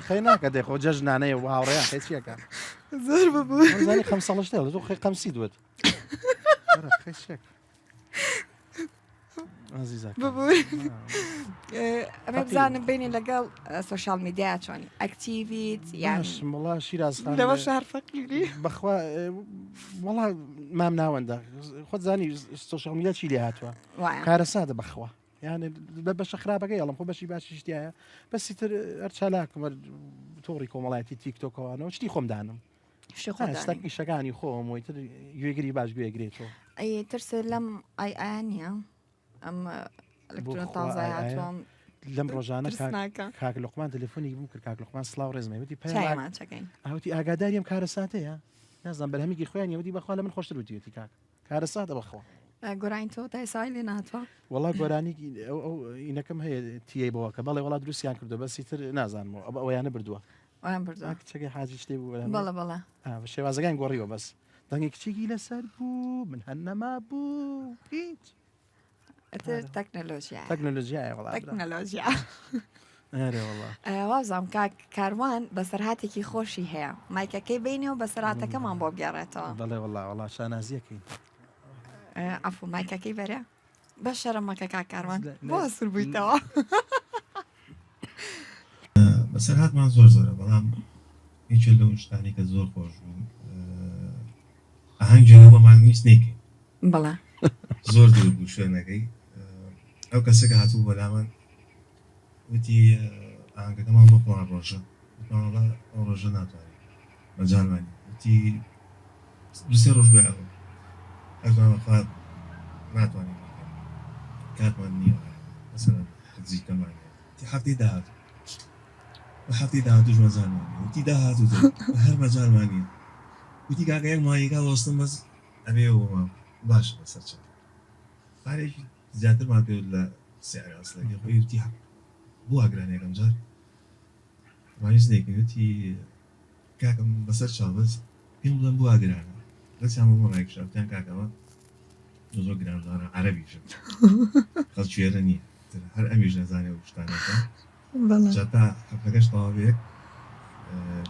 خەی ناکە دێخۆ جەژنانەیە و هاوڕێیان خێچیەکە زۆر ببوو زانی خەمسەڵش دێڵ تۆ خێ قەمسی دوێت خێچێک ببوو ئەمە بزانم بینی لەگەڵ سوۆشال میدیا چۆنی ئەکتیڤیت وڵا شیرازخان لەوە شار فەقیری بەخوا وڵا مام ناوەندە خۆت زانی سوۆشال میدیا چی لێ هاتووە کارە سادە بەخوا یعنی بەشە خراپەکە یاڵم خۆ بەشی باشی شتیایە بەسی تر هەرچالاکمە تۆڕی کۆمەڵایەتی تیکتۆکەوانەوە شتی خۆم دانم ئیشەکانی خۆم وی تر گوێگری باش گوێگرێتەوە ئەی ترسێ لەم ئایانە ئەم تازای هاتووەم لەم ڕۆژانە کاک لقمان تەلێفۆنی بوو کرد کاک لقمان سڵاو ڕێزمەوەتی چاکەین ئەوتی ئاگاداریم کارە ساتەیە نازانم بەرهەمێکی خۆیان یەوەتی بەخوا لە من خۆشتر وتیوەتی کاک کارە ساتە بەخوا گۆرانی تۆ تای سای لێ ناتوە وڵا گۆرانی ئەو ئینەکەم هەیە تیای بەوە کە بەڵێ وڵات دروستیان کردو بەسی تر نازانمەوە ئەویانە بردووە کچەکەی حاجی شتێ بوو بەڵە بەڵە شێوازەکان گۆڕیەوە بەس دەنگی کچێکی لەسەر بوو من هەنەما بوو هیچ تەکنۆلۆژیایە وڵات تەکنۆلۆژیا وڵا وازام کاروان بەسەرهاتێکی خۆشی هەیە مایکەکەی بینەوە بەسەراتەکەمان بۆ بگێڕێتەوە بەڵێ وڵا شانازیەکەی ئەفو مایکەکەی بەرە بە شەرەمەکە کاکاروان بۆ سوور بوویتەوە بەسەر هاتمان زۆر زۆرە بەڵام هیچ لەو شتانی کە زۆر خۆش بوو ئاهەنگ جێنەوەمان ویست نێکین بەڵێ زۆر دوور بوو شوێنەکەی ئەو کەسێکە هاتوو بەلامان وتی ئاهەنگەکەمان بۆ فڵان ڕۆژە ئەو ڕۆژە ناتوانین بەجانمانی وتی دوسێ ڕۆژ بێ ئەوە ئەزمانەخوا ناتوانین کاتمان نییە مەسەلەن حەزیکەمانە تی هەفتەی داهات بە هەفتەی داهاتوش مەجانمانیە وتی داهاتوو هەر مەجانمانیە وتی کاکەیەک مایەکە وەستم بەس ئەبێەوە باش بەسەر چ پارێکی زیاترمان پێ لە سیارە ئەسڵەکە خۆی وتی بۆ ئاگرانەکەم جار مایز نێکی وتی کاکەم بەسەر چاوەز پێم بڵێن بۆ ئاگرانە بەسیامەوە ڕایکشاوتیان کاکەوە زۆر گرانزانە عەرەبیشم خەڵ کوێرە نییە هەر ئەمیش نەزانێ و شتانەکە جاتا هەفتەکەش تەواوێک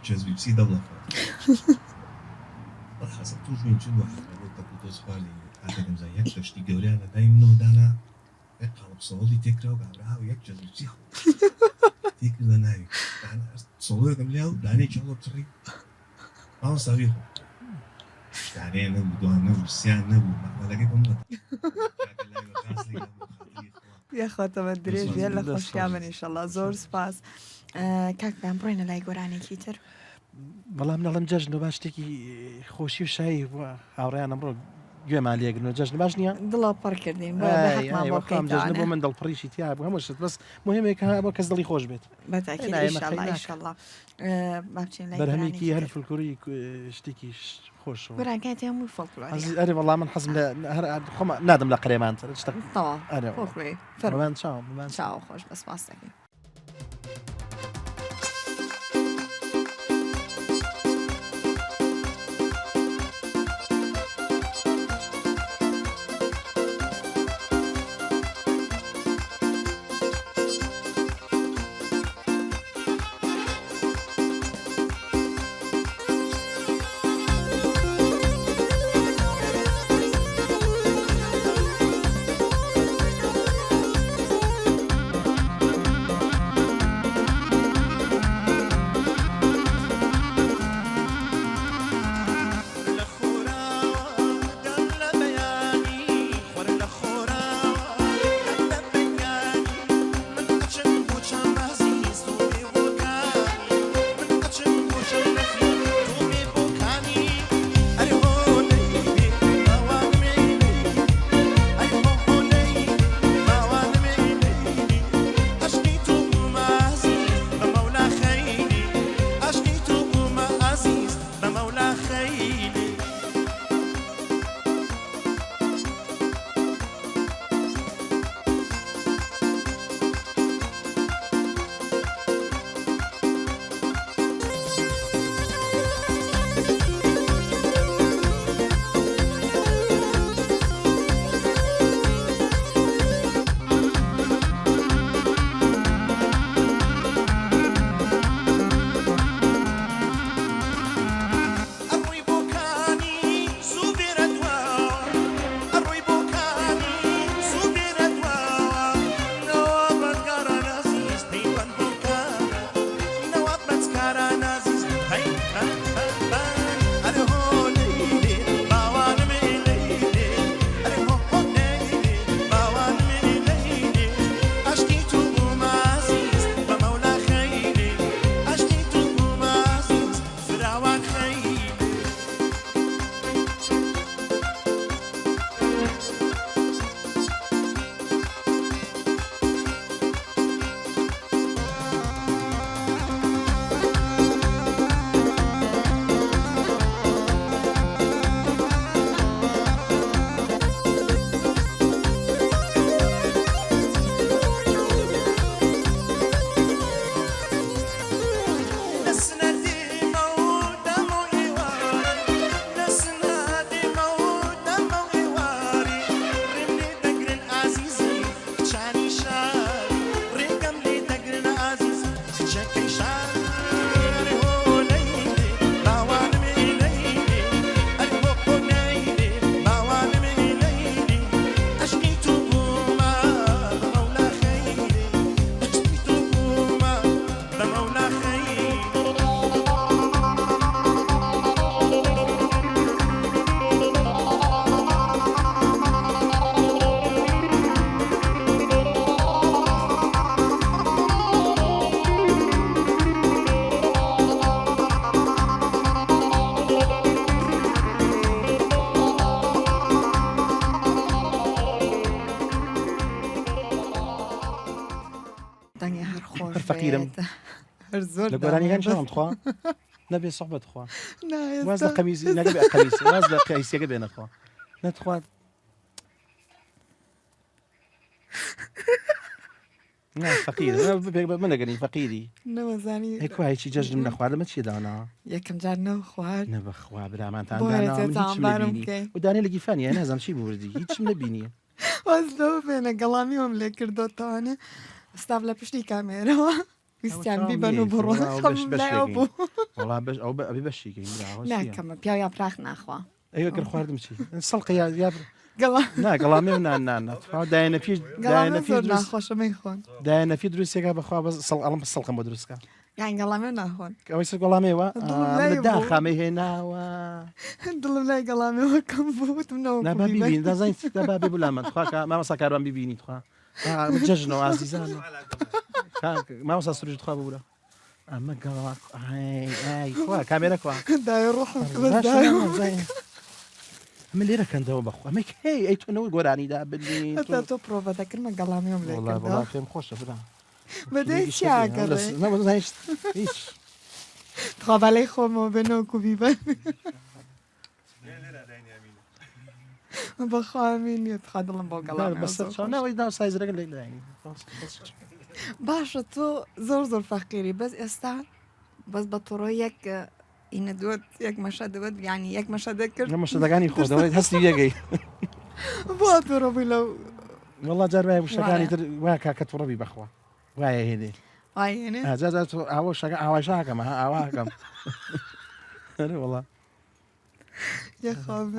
چێزبیپسی دەبڵەخە حەسەب توش بین چون وەحەکە تەپوتۆسپالی هاتەکەم زای یەک تەشتی گەوریانە دای منەوە دانا قاڵب سەوڵی تێکرا و گابراها و یەک چێزبیپسی خۆ تێکردە ناوی سەوڵەکەم لیا و دانێکی هەڵە بچڕی ئاو ساوی خۆ شتانەیە نەبوو دوان نەبوو سیان نەبوو مەقالەکەی بۆم یاخۆتەمە درێژ بێت لە خۆشییان ئینشەڵڵا زۆر سپاس کاکدان بڕێنە لای گۆرانێکی تر بەڵام نەڵم جەژنە باش شتێکی خۆشی و شایی هاوڕێیان ئەمڕۆ گوێمان لێگرن جەژن باش نییە دڵە پڕ کردین جەژن بۆ من دڵپڕیشی تیا بوو هەموو شت بەس مهمێکە بۆ کەس دڵی خۆش بێت بەرهەمێکی هەر فولکلۆری شتێکی خۆش گۆرانکەی هەمووی فۆلکلۆری ئەرێ وەڵام من حەزم لە خۆم نادەم لە قرێمانتر چاو خۆش بەس باس دەکەین ڕۆژێکی شاری هۆ لەیلی باوانمی لەیلی ئەری بۆ خۆ لەیلی باوانمی لەیلی عشقی تو بوومە بەمەولا خەیری عشقی تو بوومە بەمەولا خەیری دەنگی هەر خۆش هەر فەقیرم. بێت. هەر زۆر لە گۆرانیەکان شەوام خوا نەبێ سەحبەت خوا واز لە نایێستا قەمیزی نەگەبێ قەمیز واز لە قەیسیەکە بێنە خوا نەتخوات نه فەقیر من نەگەنی فەقیری نەوەزانی هێکوا هیچی جەژنم نەخوارد لەمە چیە دانا یەکەم جار نەو خوارد نەبەخوا برامانتان بۆ دانا هێرە من تێتان هیچم بارم نەبینی بکەین. و دانێ لە گیفانی نازانم چی بوردی هیچم نەبینی وەزدەوە بێنە گەڵامیەوەم لێ کردوتەوانە ستاف لە پشتی کامێرەوە ویستیان بیبەن و بڕۆ خەم بوو وڵا بەش ئەو ئەبی بەشیکەین ناکەمە پیا یا پراخ ناخوا ئەوە گەر خواردم چی سەڵقە یا گەڵام نا گەڵامێ و نان دایەنە پێش گەڵامە زۆر ناخۆشەمەی خۆن دایەنەفی دروستێکا بەخوا بە ئەڵم سەڵقم بۆ دروستکە یان گەڵامێ ناخۆن ئەوەی سەر گەڵامێوە لای دا بوو. خامەی هێناوە دڵم لای گەڵامەوە کەم بووتمەوە نابا ببین دەزانیت دەبا بێ بولامەت خواکە مامەسا کاروان ببینیت خوا جەژنەوە ئازیزان مامەسا سروشت خوا ببوورە ئەمە گەڵا خوا کامێرە خوا دای ڕۆحم من لێرە کەندەوە بەخوا ئەمە هی ئەی تۆنەوە گۆرانیدا ببین هەتا تۆ پرۆڤە دەکردمە گەڵامیەوەم لێ وڵا کردەوە پێم خۆشە برا بەدەی چیاگەڕێ هیچ خۆبەلەی خۆمەوە بێنەوە کوبیبەن بەخوامی نیت خوا دڵم بۆ گەڵام بەسەر چاونەوەی دا سایزەکە لێ لایانی باشە تۆ زۆر فەقیری بەس ئێستا بەس بە تۆڕۆ یەک ئینە دوت یەک مەشە دەوت ینی یەک مەشە دەکرد لە مەشەدەکانی خۆدەوەی هەستی یەگەی بۆ تۆڕۆبی لەو وڵا جار وایە وشەکانی تر وایە کاکە تووڕەبی بەخوا وایە هێنێ ئاێنێ جا ئاوە شەکە ئاواشاکەمە ئاواکەم وڵا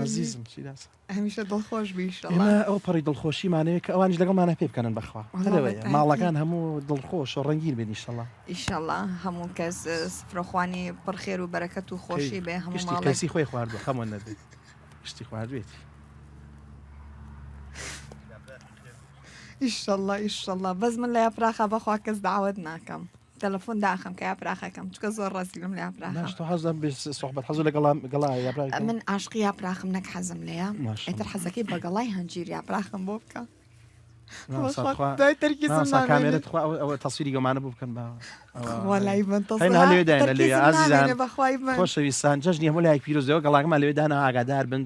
عزیزم چیراس هەمیشە دڵخۆش بیشەڵ ئێمە ئەو پەڕی دڵخۆشیمانەیە کە ئەوانش لەگەڵمانە پێ بکەن بەخوا ماڵەکان هەموو دڵخۆش و ڕەنگین بێن ئیشەڵا ئیشەڵا هەموو کەس سفرەخوانی پڕخێر و بەرەکەت و خۆشی بێ هەموو گشتی ماڵی کەسی خۆی خواردوە خەمۆن نەبێت گشتی خواردوێتی ئیشەڵا بەس من لە یاپراخە بەخوا کەس داوت ناکەم تەلەفۆن داخم کە یاپراخەکەم چکە زۆر ڕاستیلم لە یاپراخە تۆ حەزم بێ سۆحبەت حەزوو لە گەڵا یابرا من عاشقی یاپراخم نەک حەزم لەیە ماشەڵڵا. ئێتر حەزەکەی بەگەڵای هەنجیر یاپراخم بۆ بکە کامێرەت ئەوە تەسویری گەمانە بوو بکەن وەلای من خۆشەویستان جەژنی هەموو لای پیرۆزەوە گەڵاکەمان لەوێ دانا ئاگادار بن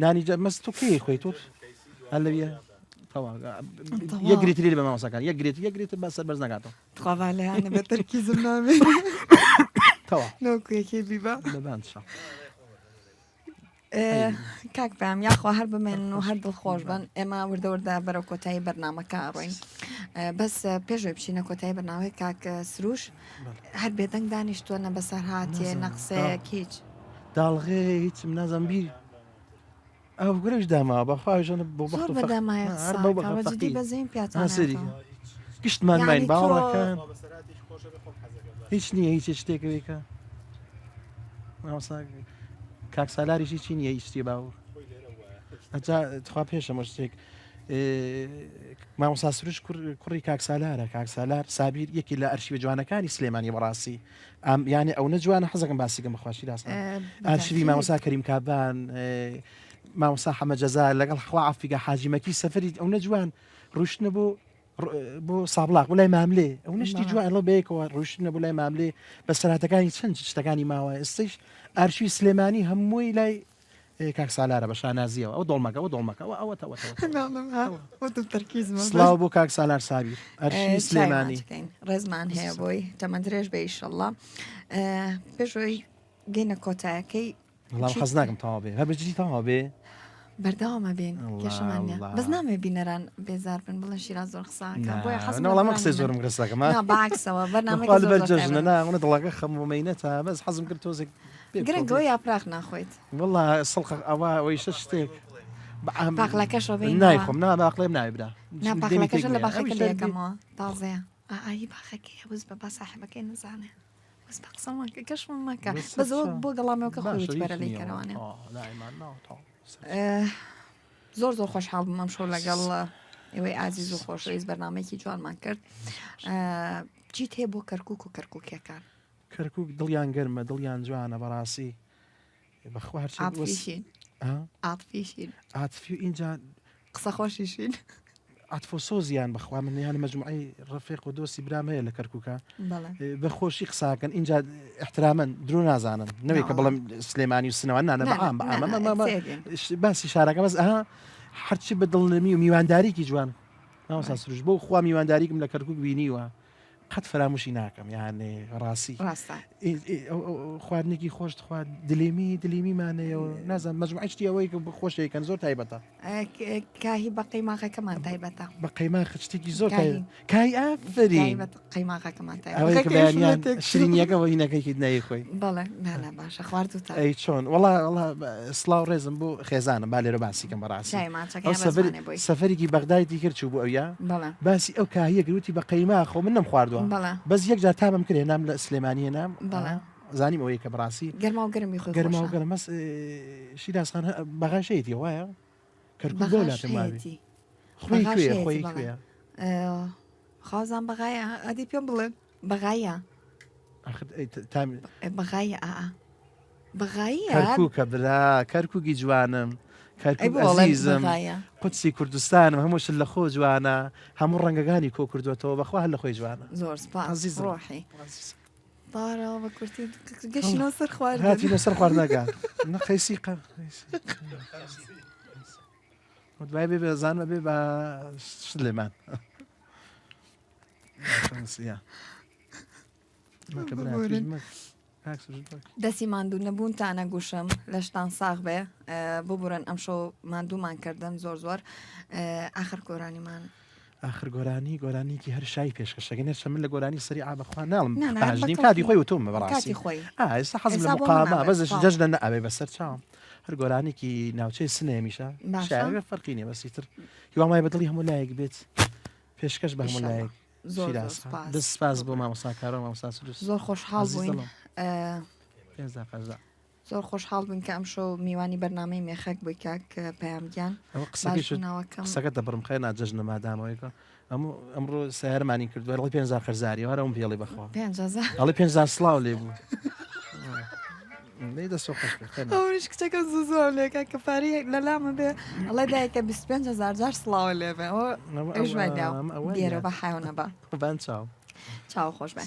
نانی مەست تو کێ خۆی تۆ هەر لەویە یەکگریتری بە مامۆساکان یەکگریت بەسەر بەرز نگاتەوە خواڤالەیانە بە تەرکیزم نامێ تەوا نۆکوێکی بیبە بەبانشە کاک پام یاخوا هەر بمێنن و هەر دڵخۆش بن ئێمە وردەوردە بەرەو کۆتایی بەرنامەکە ڕۆین بەس پێشوی بچینە کۆتایی بەرناوەی کاک سروش هەر بێدەنگ دانیشتووە بەسەر هااتێ نەقسەیەک هیچ داڵغێ هیچم نازم بیر ئەو گرش داماوە بەخواژەنە بۆ زۆر بەدەمایەجددی بەزین سری پیاتان گشتمان ماین باوەڕەکان هیچ نییە هیچ شتێکەوەیکە کاک سالاریشی چی نییە هیچ باوە ئەجا پێشەمە شتێک مامۆستا سروش کوڕی کاک سالارە کاک سالار سابیر یەکی لە ئەرشیوە جوانەکانی سلێمانی بەڕاستی یانی ئەو نەجوانە حەزەکەم باسیکەم بەخواشی ڕاستە ئارشیوی مامۆستا کەریم کابان مامۆستا حەمە جەزار لەگەڵ خوا عەفیگە حاجیمەکی سەفەری ئەو نەجوان ڕوشتنە بۆ سابلاغ بۆ لای ماملێ ئەو نشتی جوان لە بەیەکەوە ڕوشتنە بۆ لای ماملێ بە سەراتەکانی چەند شتەکانی ماوە ئێستش ئارشیوی سلێمانی هەمووی لای کاک سالارە بە شانازیەوە ئەو دڵمەکەەوە ئەوە تەرکیزم سلااو بۆ کاک سالار سابیر ئەرشی سلێمانی ڕێزمان هەیە بۆی تەمە درێژ بە ئیشەڵڵا پێشۆی گەینە کۆتایەکەی حەز ناکەم تەوا بێ هەر بەجددی تەوا بێ بەردەوامە بین کێشەمانە بەس نامێ بینەران بێزار بن بڵن شیرا زۆر قساکە بۆیە ناڵام قسەی زۆرم قسەکەمە باکسەوە بەرنامەجژنە ناوە دڵەکە خەمومەینەتە بەس حەزم کرد تۆزێک گرنگەوە یاپراخ ناخۆیت والله سڵق ئەوە ئەوەیشە شتێک پاقلەکەشەوە نایخۆم باقلێم نایبرا ناپاقلەکەشە لە باخەکە لەکەمەوە تازەیە ئایی باخەکەی وز بە با ساحبەکەی نزانێ وز بە قسەمەکە کەشم مەکە بەزەوە بۆ گەڵامەوەکە خۆیت بەرە لیکەنەوانێ زۆر زۆر خۆشحاڵ بووم ئەم شەو لەگەڵ ئێوەی ئازیز و خۆشەویست بەرنامەیەکی جوانمان کرد چیت هەیە بۆ کەرکووک و کەرکووکیەکان کەرکووک دڵیان گەرمە دڵیان جوانە بەڕاستی بەخوار عاتفیشین عاتفی اینجا قسە خۆشیشین عاتفۆ سۆزیان بەخوا من یانە مەجموعەی ڕفیق و دۆستی برام هەیە لە کەرکووکە بەخۆشی قساکەن اینجا احترامەن درۆ نازانن نەوەی کە بەڵام سلێمانی و سنەوە نانە بەعام باسی شارەکە بەس ئەها هەرچی بە دڵنەمی و میوانداریکی جوان ناوەسا سروش بۆ خوا میوانداریکم لە کەرکووک بینیوە قەت فراموشی ناکەم یانێ ڕاستی خواردنێکی خۆشت خوارد دلێمیمانەیە و نازان مەجموعەی ئەوەی کە خۆشەکەن زۆر تایبەتە کاهی بە قەیماغەکەمان تایبەتە بە قەیماغ شتێکی زۆر کای ئافرین قەیماغەکەمان شرینیەکەەوە هینەکەیکی نایی خۆی بەڵێ نانە باشە خواردوتە ئەی چۆن وڵا سلااو ڕێزم بۆ خێزانم با لێرە باسیکەم بەڕاستی سەفەرێکی بەغدایەتی کرد چوو بۆ ئەویا باسی ئەو کاهیە گروتی بە قەیماغ خۆ من نەم خواردووە بەس یەک جار تامم کرێ نام لە سلێمانیە نام زانیم ئەوەیە کە بڕاستی گەرما و گەرمی خۆ گەرما و گەرمەس شیرازخان بەغاشەیەتی وایە کەرکووک گۆلاتی خۆی کوێ خازان بەغایە ئەدی پێم بڵێن بەغایە بەغایە کەرکووکە برا کەرکووکی جوانم عزیزم قوتسی کوردستانم هەمووش لە خۆ جوانە هەموو ڕەنگەکانی کۆ کردوێتەوە بەخوا هەر لە خۆی جوانە زۆر سپاس ڕۆحی بارەوە بە کورتی گەشتنەوە سەر خوارد هاتینە سەر خواردنەکە نەقەیسی دوای بێ بێزانمە بێ بە شلێمان دەستی ماندوو نەبوونتانە گوشم لە شتان ساغ بێ ببورن ئەم شەو ماندوومان کردن زۆر ئاخر گۆرانیمان آخر گۆرانیکی هەر شای پێشکەشەکە نێرچە من لە گۆرانی سەری ئابەخوا ناڵم پاژنی کاتی خۆی و تۆمە بەڕاستی ئێستا حەزم لە مقامە بەزش جەژنە نەئەبێ بەسەر چاوم هەر گۆرانێکی ناوچەی سنێمیشە شاعر فەرقی نیە بەسی تر هیوامای بەدڵی هەموو لایەک بێت پێشکەش بە هەموو لایەک دەست سپاس بۆ مامۆستاکارەوە مامۆستا سروس زۆر خۆشحاڵ بووین زۆر خۆشحاڵ بووین کە ئەم شەو میوانی بەرنامەی مێخەک بووی کاک پەیامگیان قسەکە دەبڕم خێ ناجەژنە مادامەوەیکە ئەمڕۆ سیارمانی کردووە ڵی 5 خەرزاری وەرە ئەوم پێڵی بەخوا ئەڵی 5 سلااو لێ بوو ئەوش کچەکە زۆر لێکە کە پاری لە لامە بێ ئەڵێ دایکە 25,000 جار سلااوە لێ بێ ئەوێرە بە حیونە بە چاو خۆش بێ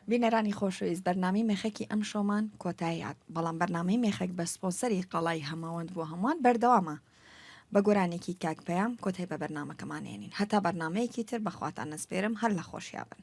بینەرانی خۆشەویست بەرنامەی مێخەکی ئەم شۆمان کۆتاییات بەڵام بەرنامەی مێخێک بە سپۆنسەری قەڵای هەماوەند بۆ هەمووان بەردەوامە بە گۆرانێکی کاک پەیام کۆتای بە بەرنامەکەمانێنین هەتا بەرنامەیەکی تر بەخواتان نەسپێرم هەر لە خۆشیابن.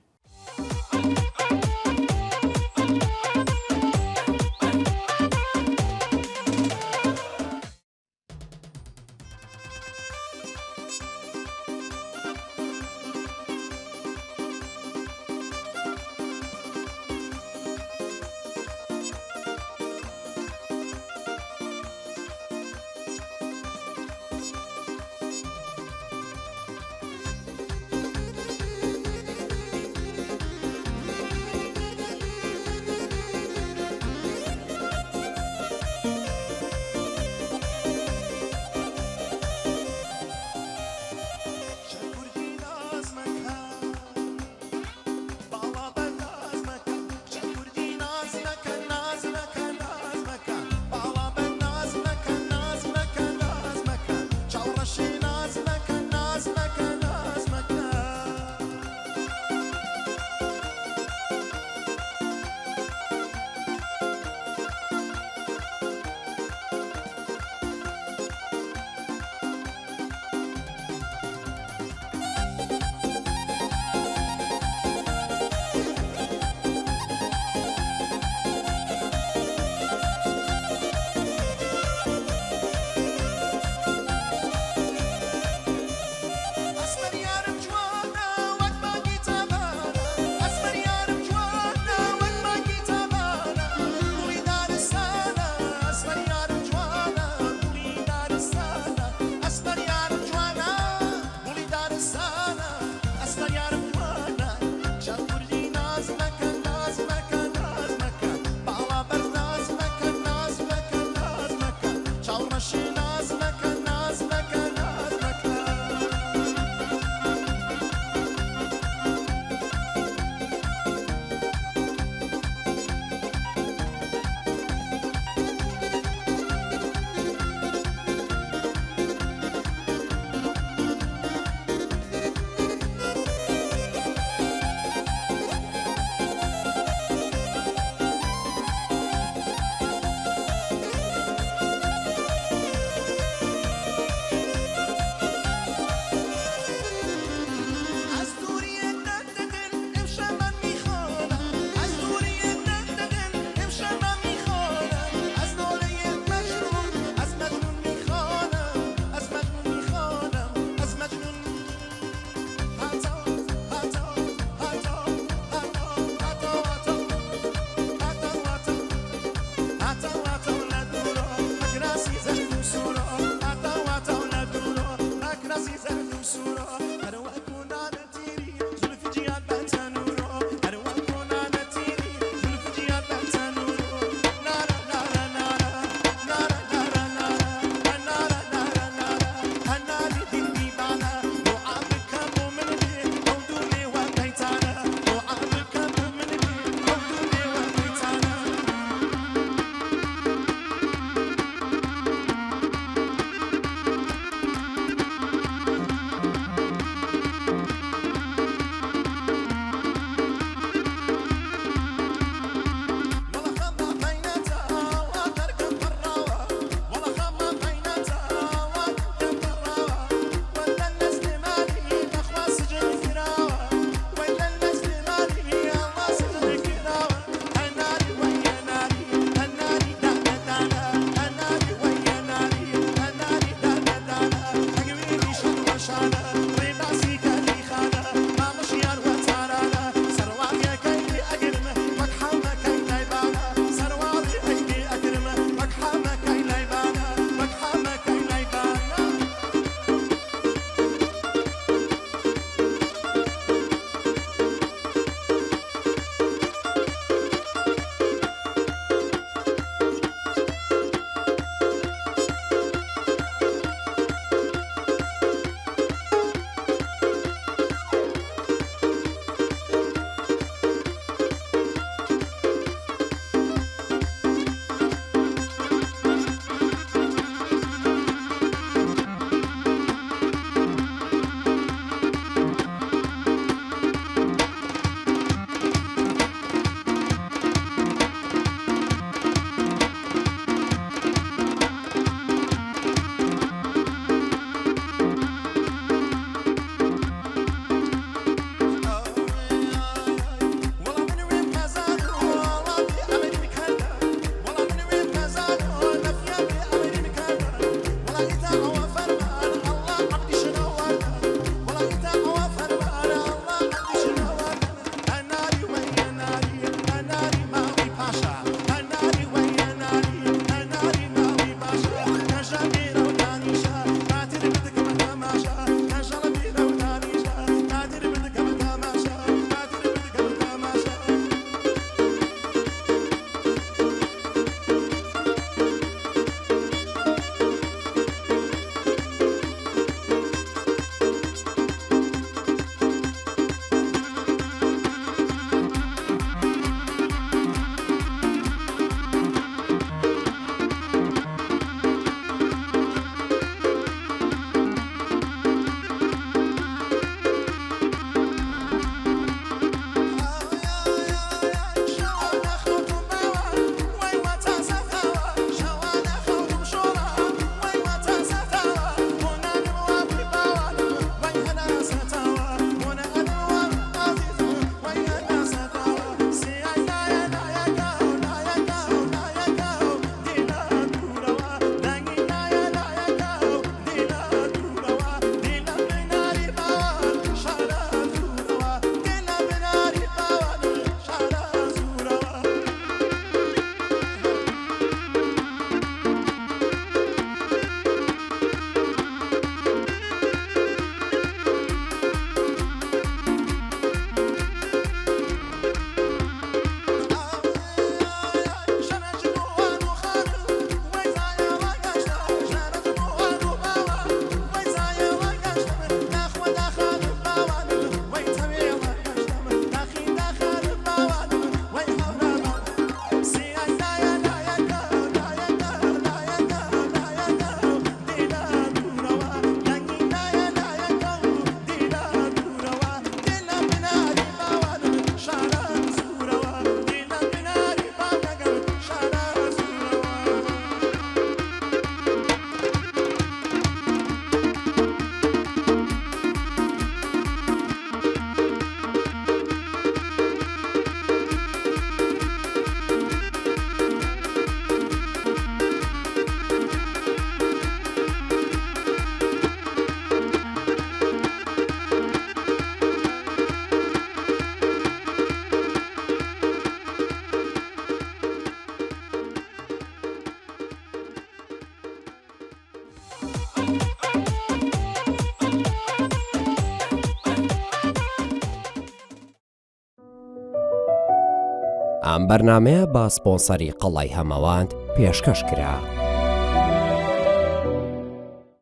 ئەم بەرنامەیە بە سپۆنسەری قەڵای هەمەوەند پێشکەش کرا.